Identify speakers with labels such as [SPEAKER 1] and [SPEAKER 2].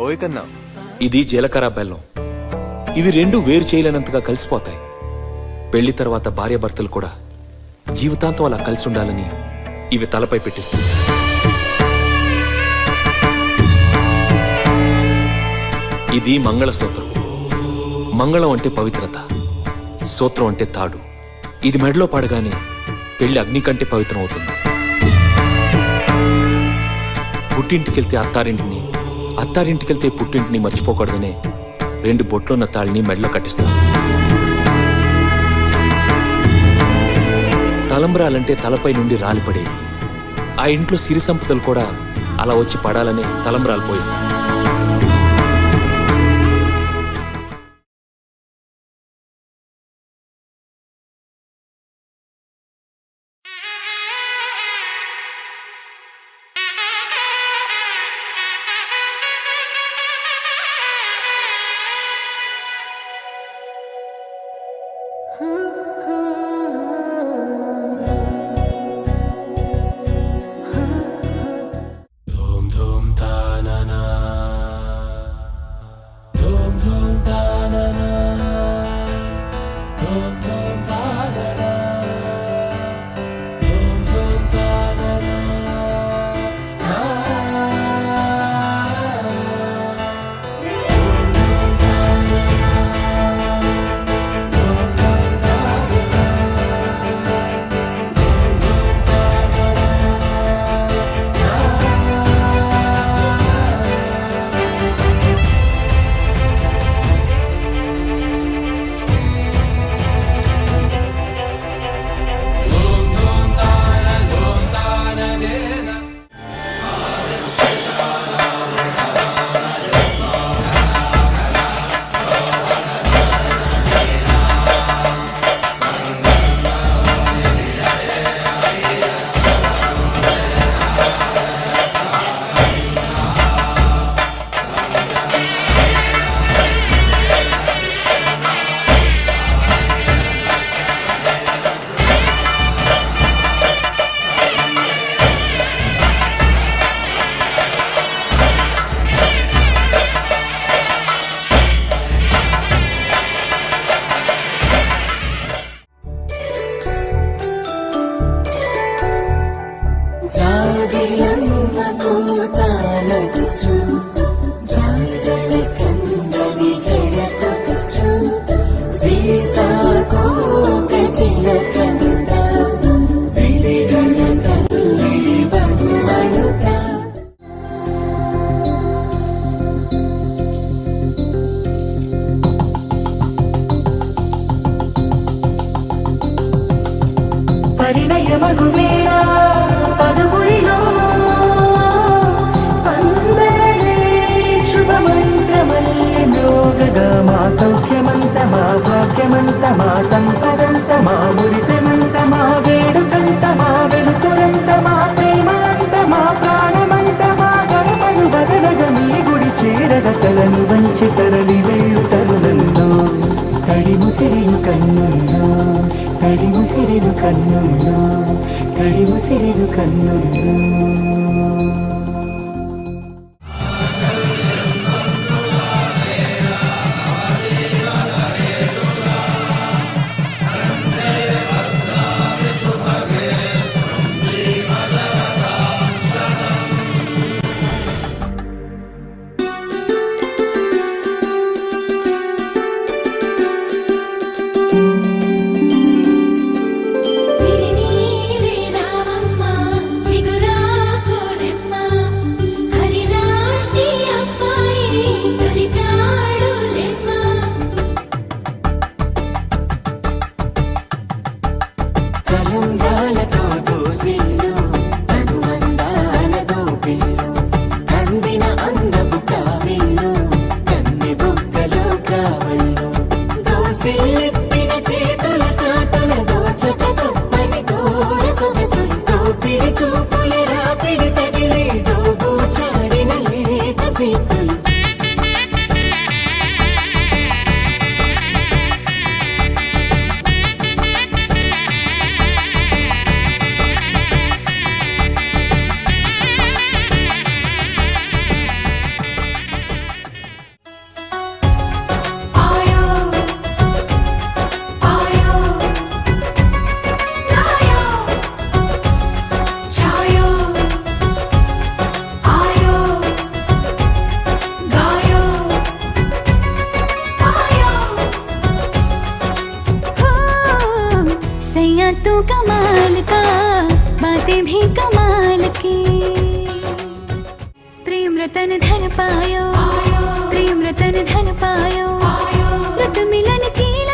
[SPEAKER 1] ఓయ్
[SPEAKER 2] ఇది జీలకర్ర బెల్లం. ఇవి రెండు వేరు చేయలేనంతగా కలిసిపోతాయి. పెళ్లి తర్వాత భార్యాభర్తలు కూడా జీవితాంతం అలా కలిసి ఉండాలని ఇవి తలపై పెట్టిస్తుంది. ఇది మంగళసూత్రం. మంగళం అంటే పవిత్రత, సూత్రం అంటే తాడు. ఇది మెడలో పడగానే పెళ్లి అగ్ని కంటే పవిత్రం అవుతుంది. పుట్టింటికెళ్తే అత్తారింటిని, అత్తారింటికెళ్తే పుట్టింటిని మర్చిపోకూడదనే 2 బొట్లున్న తాళిని మెడలో కట్టిస్తారు. తలంబ్రాలంటే తలపై నుండి రాలిపడేవి. ఆ ఇంట్లో సిరి సంపదలు కూడా అలా వచ్చి పడాలనే తలంబ్రాలు పోయిస్తారు.
[SPEAKER 3] సౌఖ్యమంతమా భాగ్యమంతమా సంపదంతమా మురితమంతమా వేడుకంతమా వెలుతురంతమా ప్రేమాంతమా ప్రాణమంతమా గడపను వదలగ మీ గుడి చేరగ తలను వంచి తరలి వెళ్ళు తరుణంలో తడి ముసిరిను కన్నుల్లో తడి ముసిరిను కన్నుల్లో తడి ముసిరిను కన్నుల్లో.
[SPEAKER 1] सैया तू कमाल का, बातें भी कमाल की। प्रेम रतन धन पायो, प्रेम रतन धन पायो, रत मिलन की